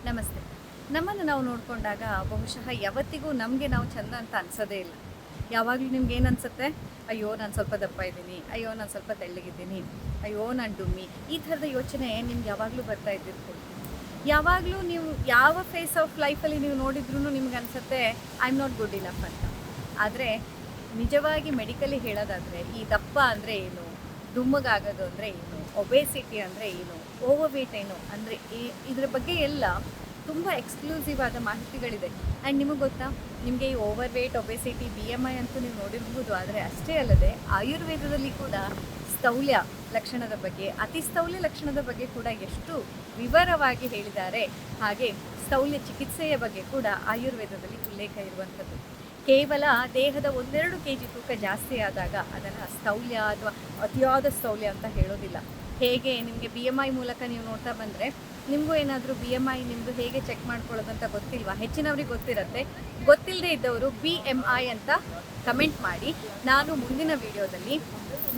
ನಮಸ್ತೆ. ನಮ್ಮನ್ನು ನಾವು ನೋಡಿಕೊಂಡಾಗ ಬಹುಶಃ ಯಾವತ್ತಿಗೂ ನಮಗೆ ನಾವು ಚಂದ ಅಂತ ಅನ್ಸೋದೇ ಇಲ್ಲ. ಯಾವಾಗಲೂ ನಿಮ್ಗೆ ಏನು ಅನ್ಸುತ್ತೆ? ಅಯ್ಯೋ ನಾನು ಸ್ವಲ್ಪ ದಪ್ಪ ಇದ್ದೀನಿ, ಅಯ್ಯೋ ನಾನು ಸ್ವಲ್ಪ ತೆಳ್ಳಗಿದ್ದೀನಿ, ಅಯ್ಯೋ ನಾನು ಡುಮ್ಮಿ, ಈ ಥರದ ಯೋಚನೆ ನಿಮ್ಗೆ ಯಾವಾಗಲೂ ಬರ್ತಾ ಇದ್ದಿರ್ಬೋದು. ಯಾವಾಗಲೂ ನೀವು ಯಾವ ಫೇಸ್ ಆಫ್ ಲೈಫಲ್ಲಿ ನೀವು ನೋಡಿದ್ರೂ ನಿಮ್ಗೆ ಅನಿಸುತ್ತೆ I am not good enough ಅಂತ. ಆದರೆ ನಿಜವಾಗಿ ಮೆಡಿಕಲಿ ಹೇಳೋದಾದರೆ ಈ ದಪ್ಪ ಅಂದರೆ ಏನು, ದುಮ್ಮಗಾಗೋದು ಅಂದರೆ ಏನು, ಒಬೇಸಿಟಿ ಅಂದರೆ ಏನು, ಓವರ್ ವೇಟ್ ಏನು ಅಂದರೆ ಇದ್ರ ಬಗ್ಗೆ ಎಲ್ಲ ತುಂಬ ಎಕ್ಸ್ಕ್ಲೂಸಿವ್ ಆದ ಮಾಹಿತಿಗಳಿದೆ. ಆ್ಯಂಡ್ ನಿಮಗೆ ಗೊತ್ತಾ, ನಿಮಗೆ ಈ ಓವರ್ ವೇಟ್, ಒಬೇಸಿಟಿ, BMI ಅಂತೂ ನೀವು ನೋಡಿರ್ಬೋದು. ಆದರೆ ಅಷ್ಟೇ ಅಲ್ಲದೆ ಆಯುರ್ವೇದದಲ್ಲಿ ಕೂಡ ಸ್ಥೌಲ್ಯ ಲಕ್ಷಣದ ಬಗ್ಗೆ, ಅತಿ ಸ್ಥೌಲ್ಯ ಲಕ್ಷಣದ ಬಗ್ಗೆ ಕೂಡ ಎಷ್ಟು ವಿವರವಾಗಿ ಹೇಳಿದ್ದಾರೆ. ಹಾಗೆ ಸ್ಥೌಲ್ಯ ಚಿಕಿತ್ಸೆಯ ಬಗ್ಗೆ ಕೂಡ ಆಯುರ್ವೇದದಲ್ಲಿ ಉಲ್ಲೇಖ ಇರುವಂಥದ್ದು. ಕೇವಲ ದೇಹದ 1-2 kg ತೂಕ ಜಾಸ್ತಿ ಆದಾಗ ಅದನ್ನು ಸ್ಥೌಲ್ಯ ಅಥವಾ ಅತಿಯಾದ ಸ್ಥೌಲ್ಯ ಅಂತ ಹೇಳೋದಿಲ್ಲ. ಹೇಗೆ ನಿಮಗೆ BMI ಮೂಲಕ ನೀವು ನೋಡ್ತಾ ಬಂದರೆ ನಿಮಗೂ ಏನಾದರೂ BMI ನಿಮ್ಮದು ಹೇಗೆ ಚೆಕ್ ಮಾಡ್ಕೊಳ್ಳೋದಂತ ಗೊತ್ತಿಲ್ವಾ? ಹೆಚ್ಚಿನವ್ರಿಗೆ ಗೊತ್ತಿರುತ್ತೆ. ಗೊತ್ತಿಲ್ಲದೆ ಇದ್ದವರು BMI ಅಂತ ಕಮೆಂಟ್ ಮಾಡಿ. ನಾನು ಮುಂದಿನ ವಿಡಿಯೋದಲ್ಲಿ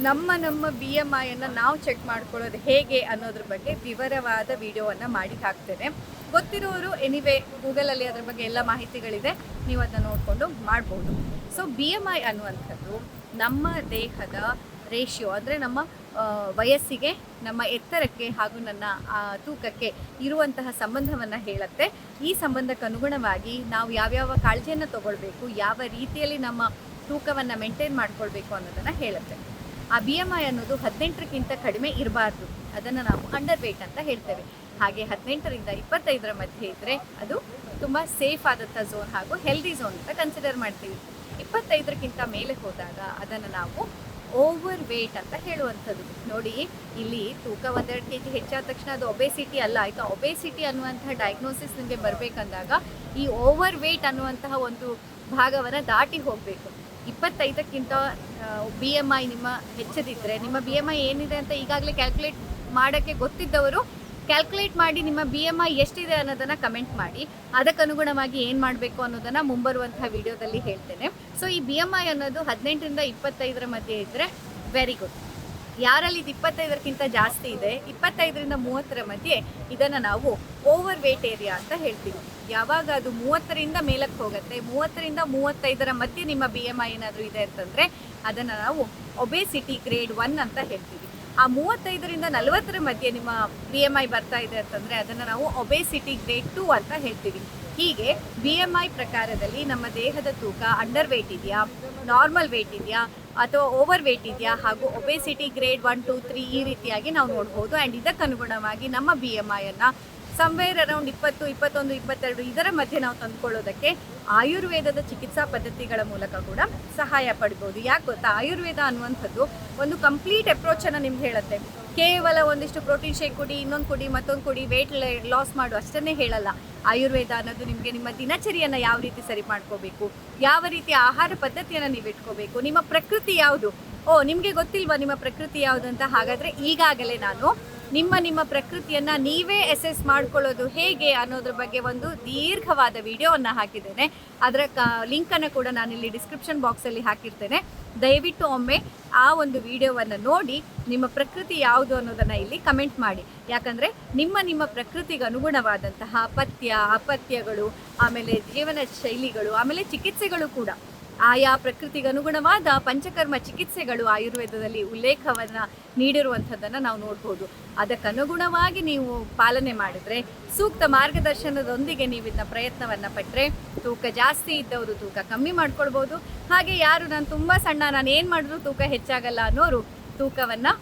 ನಮ್ಮ BMIಯನ್ನು ನಾವು ಚೆಕ್ ಮಾಡ್ಕೊಳ್ಳೋದು ಹೇಗೆ ಅನ್ನೋದ್ರ ಬಗ್ಗೆ ವಿವರವಾದ ವಿಡಿಯೋವನ್ನು ಮಾಡಿ ಹಾಕ್ತೇನೆ. ಗೊತ್ತಿರೋರು ಎನಿವೇ ಗೂಗಲಲ್ಲಿ ಅದ್ರ ಬಗ್ಗೆ ಎಲ್ಲ ಮಾಹಿತಿಗಳಿದೆ, ನೀವು ಅದನ್ನ ನೋಡಿಕೊಂಡು ಮಾಡ್ಬೋದು. ಸೊ BMI ಅನ್ನುವಂಥದ್ದು ನಮ್ಮ ದೇಹದ ರೇಷಿಯೋ, ಅಂದರೆ ನಮ್ಮ ವಯಸ್ಸಿಗೆ, ನಮ್ಮ ಎತ್ತರಕ್ಕೆ ಹಾಗೂ ನನ್ನ ತೂಕಕ್ಕೆ ಇರುವಂತಹ ಸಂಬಂಧವನ್ನು ಹೇಳುತ್ತೆ. ಈ ಸಂಬಂಧಕ್ಕೆ ಅನುಗುಣವಾಗಿ ನಾವು ಯಾವ್ಯಾವ ಕಾಳಜಿಯನ್ನು ತಗೊಳ್ಬೇಕು, ಯಾವ ರೀತಿಯಲ್ಲಿ ನಮ್ಮ ತೂಕವನ್ನು ಮೇಂಟೈನ್ ಮಾಡ್ಕೊಳ್ಬೇಕು ಅನ್ನೋದನ್ನು ಹೇಳುತ್ತೆ. ಆ BMI ಅನ್ನೋದು 18ಕ್ಕಿಂತ ಕಡಿಮೆ ಇರಬಾರ್ದು. ಅದನ್ನು ನಾವು ಅಂಡರ್ ವೇಟ್ ಅಂತ ಹೇಳ್ತೇವೆ. ಹಾಗೆ 18ರಿಂದ 25ರ ಮಧ್ಯೆ ಇದ್ದರೆ ಅದು ತುಂಬ ಸೇಫ್ ಆದಂಥ ಝೋನ್ ಹಾಗೂ ಹೆಲ್ದಿ ಝೋನ್ ಅಂತ ಕನ್ಸಿಡರ್ ಮಾಡ್ತೀವಿ. 25ಕ್ಕಿಂತ ಮೇಲೆ ಹೋದಾಗ ಅದನ್ನು ನಾವು ಓವರ್ ವೇಟ್ ಅಂತ ಹೇಳುವಂಥದ್ದು. ನೋಡಿ, ಇಲ್ಲಿ ತೂಕ 1-2 kg ಹೆಚ್ಚಾದ ತಕ್ಷಣ ಅದು ಒಬೇಸಿಟಿ ಅಲ್ಲ, ಆಯಿತಾ? ಒಬೇಸಿಟಿ ಅನ್ನುವಂತಹ ಡಯಾಗ್ನೋಸಿಸ್ ನಿಮಗೆ ಬರಬೇಕಂದಾಗ ಈ ಓವರ್ ವೇಟ್ ಅನ್ನುವಂತಹ ಒಂದು ಭಾಗವನ್ನು ದಾಟಿ ಹೋಗಬೇಕು. 25ಕ್ಕಿಂತ BMI ನಿಮ್ಮ ಹೆಚ್ಚದಿದ್ದರೆ, ನಿಮ್ಮ BMI ಏನಿದೆ ಅಂತ ಈಗಾಗಲೇ ಕ್ಯಾಲ್ಕುಲೇಟ್ ಮಾಡೋಕ್ಕೆ ಗೊತ್ತಿದ್ದವರು ಕ್ಯಾಲ್ಕುಲೇಟ್ ಮಾಡಿ ನಿಮ್ಮ BMI ಎಷ್ಟಿದೆ ಅನ್ನೋದನ್ನು ಕಮೆಂಟ್ ಮಾಡಿ. ಅದಕ್ಕನುಗುಣವಾಗಿ ಏನು ಮಾಡಬೇಕು ಅನ್ನೋದನ್ನು ಮುಂಬರುವಂತಹ ವಿಡಿಯೋದಲ್ಲಿ ಹೇಳ್ತೇನೆ. ಸೊ ಈ BMI ಅನ್ನೋದು 18ರಿಂದ 25ರ ಮಧ್ಯೆ ಇದ್ದರೆ ವೆರಿ ಗುಡ್. ಯಾರಲ್ಲಿ ಇದು 25ಕ್ಕಿಂತ ಜಾಸ್ತಿ ಇದೆ, 25ರಿಂದ 30ರ ಮಧ್ಯೆ, ಇದನ್ನು ನಾವು ಓವರ್ ವೇಟ್ ಏರಿಯಾ ಅಂತ ಹೇಳ್ತೀವಿ. ಯಾವಾಗ ಅದು 30ರಿಂದ ಮೇಲಕ್ಕೆ ಹೋಗುತ್ತೆ, 30ರಿಂದ 35ರ ಮಧ್ಯೆ ನಿಮ್ಮ BMI ಏನಾದರೂ ಇದೆ ಅಂತಂದರೆ ಅದನ್ನು ನಾವು ಒಬೇಸಿಟಿ ಗ್ರೇಡ್ 1 ಅಂತ ಹೇಳ್ತೀವಿ. ಆ 35ರಿಂದ 40ರ ಮಧ್ಯೆ ನಿಮ್ಮ BMI ಬರ್ತಾ ಇದೆ ಅಂತಂದರೆ ಅದನ್ನು ನಾವು ಒಬೇಸಿಟಿ ಗ್ರೇಡ್ 2 ಅಂತ ಹೇಳ್ತೀವಿ. ಹೀಗೆ BMI ಪ್ರಕಾರದಲ್ಲಿ ನಮ್ಮ ದೇಹದ ತೂಕ ಅಂಡರ್ ವೇಟ್ ಇದೆಯಾ, ನಾರ್ಮಲ್ ವೇಟ್ ಇದೆಯಾ ಅಥವಾ ಓವರ್ ವೇಟ್ ಇದೆಯಾ ಹಾಗೂ ಒಬೇಸಿಟಿ ಗ್ರೇಡ್ 1, 2, 3 ಈ ರೀತಿಯಾಗಿ ನಾವು ನೋಡ್ಬೋದು. ಆ್ಯಂಡ್ ಇದಕ್ಕನುಗುಣವಾಗಿ ನಮ್ಮ BMIಯನ್ನು ಸಮ್ವೇರ್ ಅರೌಂಡ್ 20, 21, 22 ಇದರ ಮಧ್ಯೆ ನಾವು ತಂದುಕೊಳ್ಳೋದಕ್ಕೆ ಆಯುರ್ವೇದದ ಚಿಕಿತ್ಸಾ ಪದ್ಧತಿಗಳ ಮೂಲಕ ಕೂಡ ಸಹಾಯ ಪಡ್ಬೋದು. ಯಾಕೆ ಗೊತ್ತಾ, ಆಯುರ್ವೇದ ಅನ್ನುವಂಥದ್ದು ಒಂದು ಕಂಪ್ಲೀಟ್ ಅಪ್ರೋಚನ್ನು ನಿಮ್ಗೆ ಹೇಳುತ್ತೆ. ಕೇವಲ ಒಂದಿಷ್ಟು ಪ್ರೋಟೀನ್ ಶೇಕ್ ಕುಡಿ, ಇನ್ನೊಂದು ಕುಡಿ, ಮತ್ತೊಂದು ಕುಡಿ, ವೇಟ್ ಲಾಸ್ ಮಾಡು ಅಷ್ಟನ್ನೇ ಹೇಳಲ್ಲ. ಆಯುರ್ವೇದ ಅನ್ನೋದು ನಿಮಗೆ ನಿಮ್ಮ ದಿನಚರಿಯನ್ನು ಯಾವ ರೀತಿ ಸರಿ ಮಾಡ್ಕೋಬೇಕು, ಯಾವ ರೀತಿ ಆಹಾರ ಪದ್ಧತಿಯನ್ನು ನೀವು ಇಟ್ಕೋಬೇಕು, ನಿಮ್ಮ ಪ್ರಕೃತಿ ಯಾವುದು, ನಿಮಗೆ ಗೊತ್ತಿಲ್ವಾ ನಿಮ್ಮ ಪ್ರಕೃತಿ ಯಾವುದು ಅಂತ? ಹಾಗಾದರೆ ಈಗಾಗಲೇ ನಾನು ನಿಮ್ಮ ಪ್ರಕೃತಿಯನ್ನು ನೀವೇ ಅಸೆಸ್ ಮಾಡ್ಕೊಳ್ಳೋದು ಹೇಗೆ ಅನ್ನೋದ್ರ ಬಗ್ಗೆ ಒಂದು ದೀರ್ಘವಾದ ವಿಡಿಯೋವನ್ನು ಹಾಕಿದ್ದೇನೆ. ಅದರ ಲಿಂಕನ್ನು ಕೂಡ ನಾನಿಲ್ಲಿ ಡಿಸ್ಕ್ರಿಪ್ಷನ್ ಬಾಕ್ಸಲ್ಲಿ ಹಾಕಿರ್ತೇನೆ. ದಯವಿಟ್ಟು ಒಮ್ಮೆ ಆ ಒಂದು ವಿಡಿಯೋವನ್ನು ನೋಡಿ ನಿಮ್ಮ ಪ್ರಕೃತಿ ಯಾವುದು ಅನ್ನೋದನ್ನು ಇಲ್ಲಿ ಕಮೆಂಟ್ ಮಾಡಿ. ಯಾಕಂದರೆ ನಿಮ್ಮ ಪ್ರಕೃತಿಗೆ ಅನುಗುಣವಾದಂತಹ ಪಥ್ಯ, ಅಪಥ್ಯಗಳು, ಆಮೇಲೆ ಜೀವನ ಶೈಲಿಗಳು, ಆಮೇಲೆ ಚಿಕಿತ್ಸೆಗಳು ಕೂಡ, ಆಯಾ ಪ್ರಕೃತಿಗೆ ಅನುಗುಣವಾದ ಪಂಚಕರ್ಮ ಚಿಕಿತ್ಸೆಗಳು ಆಯುರ್ವೇದದಲ್ಲಿ ಉಲ್ಲೇಖವನ್ನು ನೀಡಿರುವಂಥದ್ದನ್ನು ನಾವು ನೋಡ್ಬೋದು. ಅದಕ್ಕನುಗುಣವಾಗಿ ನೀವು ಪಾಲನೆ ಮಾಡಿದರೆ, ಸೂಕ್ತ ಮಾರ್ಗದರ್ಶನದೊಂದಿಗೆ ನೀವು ಇದನ್ನ ಪ್ರಯತ್ನವನ್ನು ಪಟ್ಟರೆ ತೂಕ ಜಾಸ್ತಿ ಇದ್ದವರು ತೂಕ ಕಮ್ಮಿ ಮಾಡ್ಕೊಳ್ಬೋದು. ಹಾಗೆ ಯಾರು ನಾನು ತುಂಬ ಸಣ್ಣ, ನಾನು ಏನು ಮಾಡಿದ್ರೂ ತೂಕ ಹೆಚ್ಚಾಗಲ್ಲ ಅನ್ನೋರು ತೂಕವನ್ನು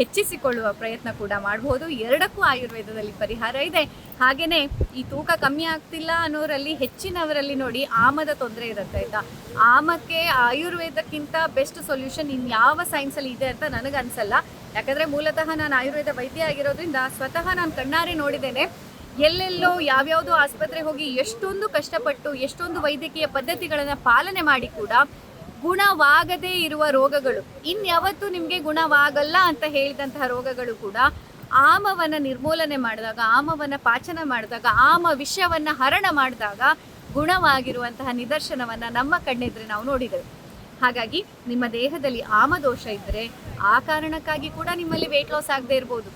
ಹೆಚ್ಚಿಸಿಕೊಳ್ಳುವ ಪ್ರಯತ್ನ ಕೂಡ ಮಾಡ್ಬೋದು. ಎರಡಕ್ಕೂ ಆಯುರ್ವೇದದಲ್ಲಿ ಪರಿಹಾರ ಇದೆ. ಹಾಗೆಯೇ ಈ ತೂಕ ಕಮ್ಮಿ ಆಗ್ತಿಲ್ಲ ಅನ್ನೋರಲ್ಲಿ ಹೆಚ್ಚಿನವರಲ್ಲಿ ನೋಡಿ ಆಮದ ತೊಂದರೆ ಇರುತ್ತೆ, ಆಯಿತಾ? ಆಮಕ್ಕೆ ಆಯುರ್ವೇದಕ್ಕಿಂತ ಬೆಸ್ಟ್ ಸೊಲ್ಯೂಷನ್ ಇನ್ಯಾವ ಸೈನ್ಸಲ್ಲಿ ಇದೆ ಅಂತ ನನಗನ್ಸಲ್ಲ. ಯಾಕಂದರೆ ಮೂಲತಃ ನಾನು ಆಯುರ್ವೇದ ವೈದ್ಯ ಆಗಿರೋದ್ರಿಂದ ಸ್ವತಃ ನಾನು ಕಣ್ಣಾರೆ ನೋಡಿದ್ದೇನೆ. ಎಲ್ಲೆಲ್ಲೋ ಯಾವ್ಯಾವುದೋ ಆಸ್ಪತ್ರೆಗೆ ಹೋಗಿ ಎಷ್ಟೊಂದು ಕಷ್ಟಪಟ್ಟು ಎಷ್ಟೊಂದು ವೈದ್ಯಕೀಯ ಪದ್ಧತಿಗಳನ್ನು ಪಾಲನೆ ಮಾಡಿ ಕೂಡ ಗುಣವಾಗದೇ ಇರುವ ರೋಗಗಳು, ಇನ್ಯಾವತ್ತೂ ನಿಮಗೆ ಗುಣವಾಗಲ್ಲ ಅಂತ ಹೇಳಿದಂತಹ ರೋಗಗಳು ಕೂಡ ಆಮವನ್ನು ನಿರ್ಮೂಲನೆ ಮಾಡಿದಾಗ, ಆಮವನ್ನು ಪಾಚನ ಮಾಡಿದಾಗ, ಆಮ ವಿಷವನ್ನು ಹರಣ ಮಾಡಿದಾಗ ಗುಣವಾಗಿರುವಂತಹ ನಿದರ್ಶನವನ್ನು ನಮ್ಮ ಕಣ್ಣೆದುರು ನಾವು ನೋಡಿದೆವು. ಹಾಗಾಗಿ ನಿಮ್ಮ ದೇಹದಲ್ಲಿ ಆಮದೋಷ ಇದ್ದರೆ ಆ ಕಾರಣಕ್ಕಾಗಿ ಕೂಡ ನಿಮ್ಮಲ್ಲಿ ವೇಟ್ ಲಾಸ್ ಆಗದೆ ಇರ್ಬೋದು.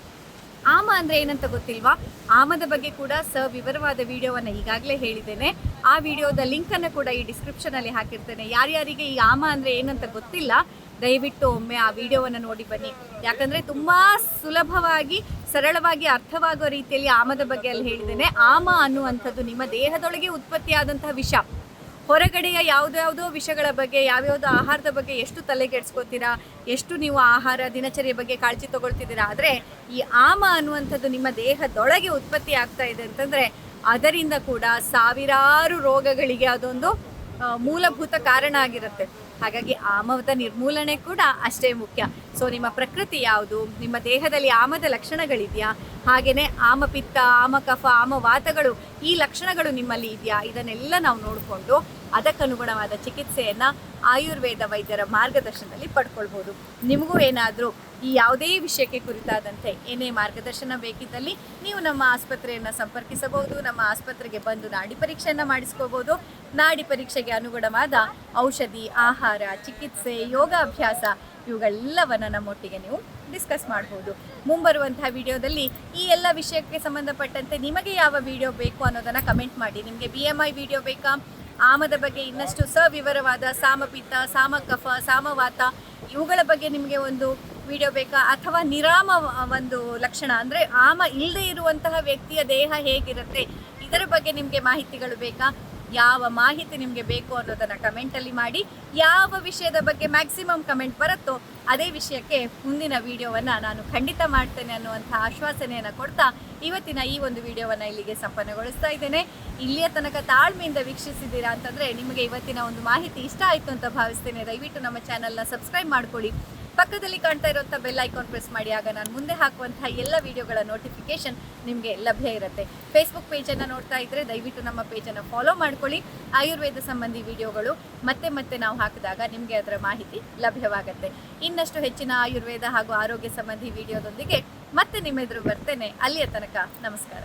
ಆಮ ಅಂದರೆ ಏನಂತ ಗೊತ್ತಿಲ್ವಾ? ಆಮದ ಬಗ್ಗೆ ಕೂಡ ಸವಿವರವಾದ ವಿಡಿಯೋವನ್ನು ಈಗಾಗಲೇ ಹೇಳಿದ್ದೇನೆ. ಆ ವಿಡಿಯೋದ ಲಿಂಕನ್ನು ಕೂಡ ಈ ಡಿಸ್ಕ್ರಿಪ್ಷನಲ್ಲಿ ಹಾಕಿರ್ತೇನೆ. ಯಾರ್ಯಾರಿಗೆ ಈ ಆಮ ಅಂದರೆ ಏನಂತ ಗೊತ್ತಿಲ್ಲ, ದಯವಿಟ್ಟು ಒಮ್ಮೆ ಆ ವಿಡಿಯೋವನ್ನು ನೋಡಿ ಬನ್ನಿ. ಯಾಕಂದರೆ ತುಂಬ ಸುಲಭವಾಗಿ ಸರಳವಾಗಿ ಅರ್ಥವಾಗೋ ರೀತಿಯಲ್ಲಿ ಆಮದ ಬಗ್ಗೆ ಅಲ್ಲಿ ಹೇಳಿದ್ದೇನೆ. ಆಮ ಅನ್ನುವಂಥದ್ದು ನಿಮ್ಮ ದೇಹದೊಳಗೆ ಉತ್ಪತ್ತಿಯಾದಂತಹ ವಿಷ. ಹೊರಗಡೆಯ ಯಾವುದ್ಯಾವುದೋ ವಿಷಯಗಳ ಬಗ್ಗೆ, ಯಾವ್ಯಾವುದೋ ಆಹಾರದ ಬಗ್ಗೆ ಎಷ್ಟು ತಲೆಗೆಡ್ಸ್ಕೊತೀರಾ, ಎಷ್ಟು ನೀವು ಆಹಾರ ದಿನಚರಿಯ ಬಗ್ಗೆ ಕಾಳಜಿ ತಗೊಳ್ತಿದ್ದೀರಾ. ಆದರೆ ಈ ಆಮ ಅನ್ನುವಂಥದ್ದು ನಿಮ್ಮ ದೇಹದೊಳಗೆ ಉತ್ಪತ್ತಿ ಆಗ್ತಾ ಇದೆ ಅಂತಂದರೆ ಅದರಿಂದ ಕೂಡ ಸಾವಿರಾರು ರೋಗಗಳಿಗೆ ಅದೊಂದು ಮೂಲಭೂತ ಕಾರಣ ಆಗಿರುತ್ತೆ. ಹಾಗಾಗಿ ಆಮದ ನಿರ್ಮೂಲನೆ ಕೂಡ ಅಷ್ಟೇ ಮುಖ್ಯ. ಸೊ ನಿಮ್ಮ ಪ್ರಕೃತಿ ಯಾವುದು, ನಿಮ್ಮ ದೇಹದಲ್ಲಿ ಆಮದ ಲಕ್ಷಣಗಳಿದೆಯಾ, ಹಾಗೆಯೇ ಆಮಪಿತ್ತ, ಆಮಕಫ, ಆಮವಾತಗಳು ಈ ಲಕ್ಷಣಗಳು ನಿಮ್ಮಲ್ಲಿ ಇದೆಯಾ, ಇದನ್ನೆಲ್ಲ ನಾವು ನೋಡಿಕೊಂಡು ಅದಕ್ಕನುಗುಣವಾದ ಚಿಕಿತ್ಸೆಯನ್ನು ಆಯುರ್ವೇದ ವೈದ್ಯರ ಮಾರ್ಗದರ್ಶನದಲ್ಲಿ ಪಡ್ಕೊಳ್ಬೋದು. ನಿಮಗೂ ಏನಾದರೂ ಈ ಯಾವುದೇ ವಿಷಯಕ್ಕೆ ಕುರಿತಾದಂತೆ ಏನೇ ಮಾರ್ಗದರ್ಶನ ಬೇಕಿದ್ದಲ್ಲಿ ನೀವು ನಮ್ಮ ಆಸ್ಪತ್ರೆಯನ್ನು ಸಂಪರ್ಕಿಸಬಹುದು. ನಮ್ಮ ಆಸ್ಪತ್ರೆಗೆ ಬಂದು ನಾಡಿ ಪರೀಕ್ಷೆಯನ್ನು ಮಾಡಿಸ್ಕೋಬೋದು. ನಾಡಿ ಪರೀಕ್ಷೆಗೆ ಅನುಗುಣವಾದ ಔಷಧಿ, ಆಹಾರ, ಚಿಕಿತ್ಸೆ, ಯೋಗಾಭ್ಯಾಸ ಇವುಗಳೆಲ್ಲವನ್ನು ನಮ್ಮೊಟ್ಟಿಗೆ ನೀವು ಡಿಸ್ಕಸ್ ಮಾಡ್ಬೋದು. ಮುಂಬರುವಂತಹ ವಿಡಿಯೋದಲ್ಲಿ ಈ ಎಲ್ಲ ವಿಷಯಕ್ಕೆ ಸಂಬಂಧಪಟ್ಟಂತೆ ನಿಮಗೆ ಯಾವ ವಿಡಿಯೋ ಬೇಕು ಅನ್ನೋದನ್ನು ಕಮೆಂಟ್ ಮಾಡಿ. ನಿಮಗೆ BMI ವಿಡಿಯೋ ಬೇಕಾ, ಆಮದ ಬಗ್ಗೆ ಇನ್ನಷ್ಟು ಸವಿವರವಾದ ಸಾಮಪಿತ್ತ, ಸಾಮಕಫ, ಸಾಮವಾತ ಇವುಗಳ ಬಗ್ಗೆ ನಿಮಗೆ ಒಂದು ವಿಡಿಯೋ ಬೇಕಾ, ಅಥವಾ ನಿರಾಮ ಒಂದು ಲಕ್ಷಣ ಅಂದರೆ ಆಮ ಇಲ್ಲದೆ ಇರುವಂತಹ ವ್ಯಕ್ತಿಯ ದೇಹ ಹೇಗಿರುತ್ತೆ ಇದರ ಬಗ್ಗೆ ನಿಮಗೆ ಮಾಹಿತಿಗಳು ಬೇಕಾ, ಯಾವ ಮಾಹಿತಿ ನಿಮಗೆ ಬೇಕು ಅನ್ನೋದನ್ನು ಕಮೆಂಟಲ್ಲಿ ಮಾಡಿ. ಯಾವ ವಿಷಯದ ಬಗ್ಗೆ ಮ್ಯಾಕ್ಸಿಮಮ್ ಕಮೆಂಟ್ ಬರುತ್ತೋ ಅದೇ ವಿಷಯಕ್ಕೆ ಮುಂದಿನ ವಿಡಿಯೋವನ್ನು ನಾನು ಖಂಡಿತ ಮಾಡ್ತೇನೆ ಅನ್ನುವಂಥ ಆಶ್ವಾಸನೆಯನ್ನು ಕೊಡ್ತಾ ಇವತ್ತಿನ ಈ ಒಂದು ವಿಡಿಯೋವನ್ನು ಇಲ್ಲಿಗೆ ಸಂಪನ್ನಗೊಳಿಸ್ತಾ ಇದ್ದೇನೆ. ಇಲ್ಲಿಯ ತನಕ ತಾಳ್ಮೆಯಿಂದ ವೀಕ್ಷಿಸಿದ್ದೀರಾ ಅಂತಂದರೆ ನಿಮಗೆ ಇವತ್ತಿನ ಒಂದು ಮಾಹಿತಿ ಇಷ್ಟ ಆಯಿತು ಅಂತ ಭಾವಿಸ್ತೇನೆ. ದಯವಿಟ್ಟು ನಮ್ಮ ಚಾನಲ್ನ ಸಬ್ಸ್ಕ್ರೈಬ್ ಮಾಡ್ಕೊಳ್ಳಿ. ಪಕ್ಕದಲ್ಲಿ ಕಾಣ್ತಾ ಇರುವಂಥ ಬೆಲ್ ಐಕಾನ್ ಪ್ರೆಸ್ ಮಾಡಿ. ಆಗ ನಾನು ಮುಂದೆ ಹಾಕುವಂತಹ ಎಲ್ಲ ವಿಡಿಯೋಗಳ ನೋಟಿಫಿಕೇಶನ್ ನಿಮಗೆ ಲಭ್ಯ ಇರುತ್ತೆ. ಫೇಸ್ಬುಕ್ ಪೇಜನ್ನು ನೋಡ್ತಾ ಇದ್ದರೆ ದಯವಿಟ್ಟು ನಮ್ಮ ಪೇಜನ್ನು ಫಾಲೋ ಮಾಡ್ಕೊಳ್ಳಿ. ಆಯುರ್ವೇದ ಸಂಬಂಧಿ ವಿಡಿಯೋಗಳು ಮತ್ತೆ ನಾವು ಹಾಕಿದಾಗ ನಿಮಗೆ ಅದರ ಮಾಹಿತಿ ಲಭ್ಯವಾಗುತ್ತೆ. ಇನ್ನಷ್ಟು ಹೆಚ್ಚಿನ ಆಯುರ್ವೇದ ಹಾಗೂ ಆರೋಗ್ಯ ಸಂಬಂಧಿ ವಿಡಿಯೋದೊಂದಿಗೆ ಮತ್ತೆ ನಿಮ್ಮೆದುರು ಬರ್ತೇನೆ. ಅಲ್ಲಿಯ ತನಕ ನಮಸ್ಕಾರ.